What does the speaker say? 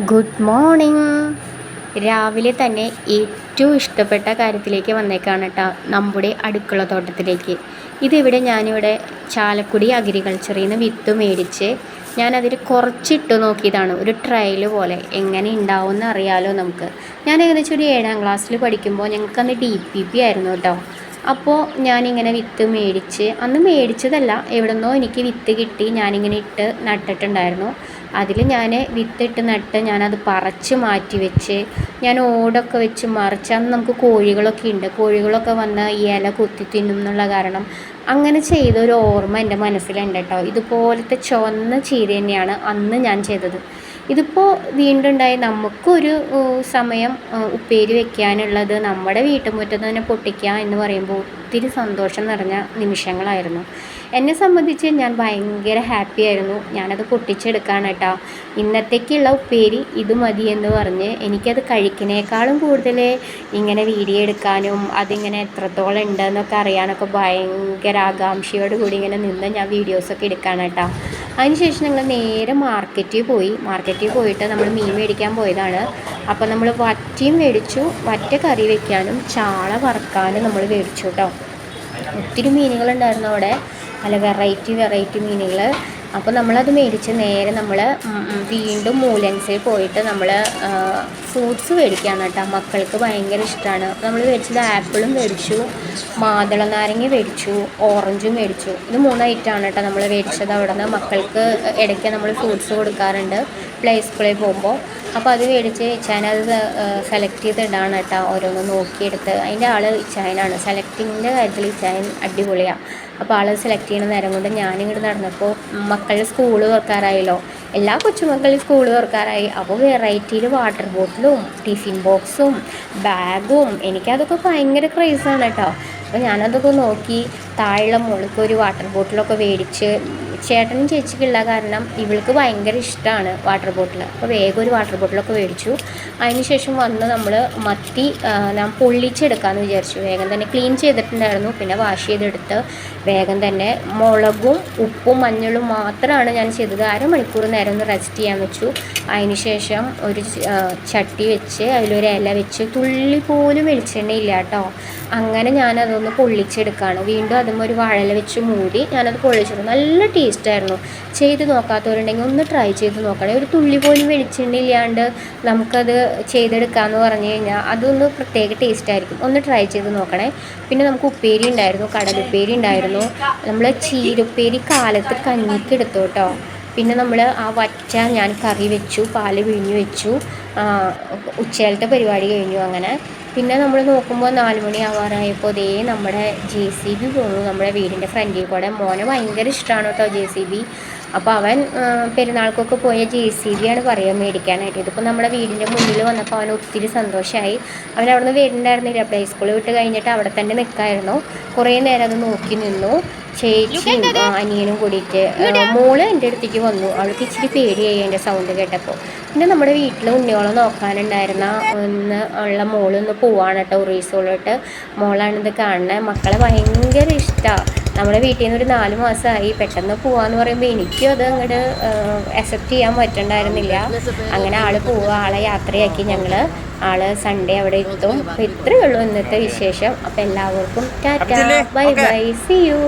Good morning. രാവിലെ തന്നെ ഏറ്റവും ഇഷ്ടപ്പെട്ട കാര്യത്തിലേക്ക് വന്നേക്കാണ് കേട്ടോ, നമ്മുടെ അടുക്കള തോട്ടത്തിലേക്ക്. ഇതിവിടെ ഞാനിവിടെ ചാലക്കുടി അഗ്രികൾച്ചറിൽ നിന്ന് വിത്ത് മേടിച്ച് ഞാനതിൽ കുറച്ചിട്ട് നോക്കിയതാണ്, ഒരു ട്രയൽ പോലെ. എങ്ങനെ ഉണ്ടാവുമെന്ന് അറിയാമല്ലോ നമുക്ക്. ഞാൻ ഏകദേശം ഒരു 7ാം ക്ലാസ്സിൽ പഠിക്കുമ്പോൾ ഞങ്ങൾക്കന്ന് DPP ആയിരുന്നു കേട്ടോ. അപ്പോൾ ഞാനിങ്ങനെ വിത്ത് മേടിച്ച്, അന്ന് മേടിച്ചതല്ല, എവിടുന്നോ എനിക്ക് വിത്ത് കിട്ടി. ഞാനിങ്ങനെ ഇട്ട് നട്ടിട്ടുണ്ടായിരുന്നു. അതിൽ ഞാൻ വിത്തിട്ട് നട്ട് ഞാനത് പറിച്ച് മാറ്റി വെച്ച് ഞാൻ ഓടൊക്കെ വെച്ച് മറിച്ച്. അന്ന് നമുക്ക് കോഴികളൊക്കെ ഉണ്ട്, കോഴികളൊക്കെ വന്ന് ഈ ഇല കുത്തി തിന്നും എന്നുള്ള കാരണം അങ്ങനെ ചെയ്തൊരു ഓർമ്മ എൻ്റെ മനസ്സിലുണ്ട് കേട്ടോ. ഇതുപോലത്തെ ചുവന്ന ചീര തന്നെയാണ് അന്ന് ഞാൻ ചെയ്തത്. ഇതിപ്പോൾ വീണ്ടും ഉണ്ടായി. നമുക്കൊരു സമയം ഉപ്പേരി വെക്കാനുള്ളത് നമ്മുടെ വീട്ടുമുറ്റത്ത് തന്നെ പൊട്ടിക്കുക എന്ന് പറയുമ്പോൾ ഒത്തിരി സന്തോഷം നിറഞ്ഞ നിമിഷങ്ങളായിരുന്നു. എന്നെ സംബന്ധിച്ച് ഞാൻ ഭയങ്കര ഹാപ്പി ആയിരുന്നു. ഞാനത് പൊട്ടിച്ചെടുക്കാണ് കേട്ടോ. ഇന്നത്തേക്കുള്ള ഉപ്പേരി ഇത് മതി എന്ന് പറഞ്ഞ് എനിക്കത് കഴിക്കുന്നേക്കാളും കൂടുതൽ ഇങ്ങനെ വീഡിയോ എടുക്കാനും അതിങ്ങനെ എത്രത്തോളം ഉണ്ടെന്നൊക്കെ അറിയാനൊക്കെ ഭയങ്കര ആകാംക്ഷയോട് കൂടി ഇങ്ങനെ നിന്ന് ഞാൻ വീഡിയോസൊക്കെ എടുക്കാണ് കേട്ടോ. അതിനുശേഷം ഞങ്ങൾ നേരെ മാർക്കറ്റിൽ പോയിട്ട് നമ്മൾ മീൻ മേടിക്കാൻ പോയതാണ്. അപ്പോൾ നമ്മൾ വറ്റയും മേടിച്ചു, വറ്റ കറി വെക്കാനും ചാള വറുക്കാനും നമ്മൾ മേടിച്ചു കേട്ടോ. ഒത്തിരി മീനുകളുണ്ടായിരുന്നു അവിടെ, നല്ല വെറൈറ്റി മീനുകൾ. അപ്പോൾ നമ്മളത് മേടിച്ച് നേരെ നമ്മൾ വീണ്ടും മൂലൻസിൽ പോയിട്ട് നമ്മൾ ഫ്രൂട്ട്സ് മേടിക്കുകയാണ് കേട്ടോ. മക്കൾക്ക് ഭയങ്കര ഇഷ്ടമാണ്. നമ്മൾ മേടിച്ചത് ആപ്പിളും മേടിച്ചു, മാതള നാരങ്ങ മേടിച്ചു, ഓറഞ്ചും മേടിച്ചു. ഇത് 3 ഐറ്റമാണ് കേട്ടോ നമ്മൾ മേടിച്ചത്. അവിടെ നിന്ന് മക്കൾക്ക് ഇടയ്ക്ക് നമ്മൾ ഫ്രൂട്ട്സ് കൊടുക്കാറുണ്ട് പ്ലേ സ്കൂളിൽ പോകുമ്പോൾ. അപ്പോൾ അത് മേടിച്ച് ഇച്ചാനത് സെലക്ട് ചെയ്തിടാണ് കേട്ടോ, ഓരോന്ന് നോക്കിയെടുത്ത്. അതിൻ്റെ ആൾ ഇച്ചായനാണ്, സെലക്ടിങ്ങിൻ്റെ കാര്യത്തിൽ ഇച്ചായൻ അടിപൊളിയാണ്. അപ്പോൾ ആൾ സെലക്ട് ചെയ്യുന്ന നേരം കൊണ്ട് ഞാനിങ്ങോട്ട് നടന്നപ്പോൾ മക്കളുടെ സ്കൂൾ തുറക്കാറായല്ലോ, എല്ലാ കൊച്ചുമക്കളും സ്കൂൾ തുറക്കാറായി. അപ്പോൾ വെറൈറ്റിയിൽ വാട്ടർ ബോട്ടിലും ടിഫിൻ ബോക്സും ബാഗും എനിക്കതൊക്കെ ഭയങ്കര ക്രേസാണ് കേട്ടോ. അപ്പോൾ ഞാനതൊക്കെ നോക്കി താഴെയുള്ള മോൾക്ക് ഒരു വാട്ടർ ബോട്ടിലൊക്കെ മേടിച്ച്. ചേട്ടനും ചേച്ചിക്കുള്ള കാരണം ഇവൾക്ക് ഭയങ്കര ഇഷ്ടമാണ് വാട്ടർ ബോട്ടിൽ. അപ്പോൾ വേഗം ഒരു വാട്ടർ ബോട്ടിലൊക്കെ മേടിച്ചു. അതിനുശേഷം വന്ന് നമ്മൾ മത്തി ഞാൻ പൊള്ളിച്ചെടുക്കാമെന്ന് വിചാരിച്ചു. വേഗം തന്നെ ക്ലീൻ ചെയ്തിട്ടുണ്ടായിരുന്നു, പിന്നെ വാഷ് ചെയ്തെടുത്ത് വേഗം തന്നെ മുളകും ഉപ്പും മഞ്ഞളും മാത്രമാണ് ഞാൻ ചെയ്തത്. 1/2 മണിക്കൂർ നേരം ഒന്ന് റെസ്റ്റ് ചെയ്യാൻ വെച്ചു. അതിനുശേഷം ഒരു ചട്ടി വെച്ച് അതിലൊരു ഇല വെച്ച് തുള്ളി പോലും വെളിച്ചെണ്ണയില്ല കേട്ടോ. അങ്ങനെ ഞാനതൊന്ന് പൊള്ളിച്ചെടുക്കുകയാണ്. വീണ്ടും അതും ഒരു വാഴയില വെച്ച് മൂടി ഞാനത് പൊള്ളിച്ചെടുക്കും. നല്ല ടേസ്റ്റായിരുന്നു. ചെയ്ത് നോക്കാത്തവരുണ്ടെങ്കിൽ ഒന്ന് ട്രൈ ചെയ്ത് നോക്കണേ. ഒരു തുള്ളി പോലും വെളിച്ചെണ്ണ ഇല്ലാണ്ട് നമുക്കത് ചെയ്തെടുക്കാമെന്ന് പറഞ്ഞു കഴിഞ്ഞാൽ അതൊന്ന് പ്രത്യേക ടേസ്റ്റായിരിക്കും. ഒന്ന് ട്രൈ ചെയ്ത് നോക്കണേ. പിന്നെ നമുക്ക് ഉപ്പേരി ഉണ്ടായിരുന്നു, കടലുപ്പേരി ഉണ്ടായിരുന്നു. നമ്മൾ ചീരുപ്പേരി കാലത്ത് കഞ്ഞിക്ക് എടുത്തു കേട്ടോ. പിന്നെ നമ്മൾ ആ വറ്റ ഞാൻ കറി വെച്ചു, പാല് പിഴിഞ്ഞ് വെച്ചു. ഉച്ചയിലത്തെ പരിപാടി കഴിഞ്ഞു. അങ്ങനെ പിന്നെ നമ്മൾ നോക്കുമ്പോൾ 4 മണി ആവാറായപ്പോൾ ദേ നമ്മുടെ JCB പോകുന്നു നമ്മുടെ വീടിൻ്റെ ഫ്രണ്ടിൽ കൂടെ. മോനെ ഭയങ്കര ഇഷ്ടമാണ് കേട്ടോ JCB. അപ്പോൾ അവൻ പെരുന്നാൾക്കൊക്കെ പോയ JCB ആണ് പറയുക മേടിക്കാനായിട്ട്. ഇതിപ്പോൾ നമ്മുടെ വീടിൻ്റെ മുന്നിൽ വന്നപ്പോൾ അവന് ഒത്തിരി സന്തോഷമായി. അവൻ അവിടെ നിന്ന് വരുന്നുണ്ടായിരുന്നില്ല, പ്ലേ സ്കൂളിൽ വിട്ട് കഴിഞ്ഞിട്ട് അവിടെ തന്നെ നിൽക്കായിരുന്നു. കുറേ നേരം അത് നോക്കി നിന്നു. ചേച്ചിയും അനിയനും കൂടിയിട്ട്. മോള് എൻ്റെ അടുത്തേക്ക് വന്നു, അവൾക്ക് ഇച്ചിരി പേടിയായി എൻ്റെ സൗണ്ട് കേട്ടപ്പോൾ. പിന്നെ നമ്മുടെ വീട്ടിൽ ഉണ്ണിയോളം നോക്കാനുണ്ടായിരുന്ന ഉള്ള മോളൊന്ന് പോവാണ് കേട്ടോ ഉറീസോളോട്ട്. മോളാണിത് കാണുന്നത്. മക്കളെ ഭയങ്കര ഇഷ്ടമാണ്. നമ്മുടെ വീട്ടിൽ നിന്ന് ഒരു 4 മാസമായി. പെട്ടെന്ന് പോവാന്ന് പറയുമ്പോൾ എനിക്കും അത് അങ്ങോട്ട് അക്സെപ്റ്റ് ചെയ്യാൻ പറ്റണ്ടായിരുന്നില്ല. അങ്ങനെ ആൾ പോവുക, ആളെ യാത്രയാക്കി ഞങ്ങൾ. സൺഡേ അവിടെ എത്തും. അപ്പോൾ ഇത്രയേ ഉള്ളൂ ഇന്നത്തെ വിശേഷം. അപ്പോൾ എല്ലാവർക്കും tata, bye bye, see U.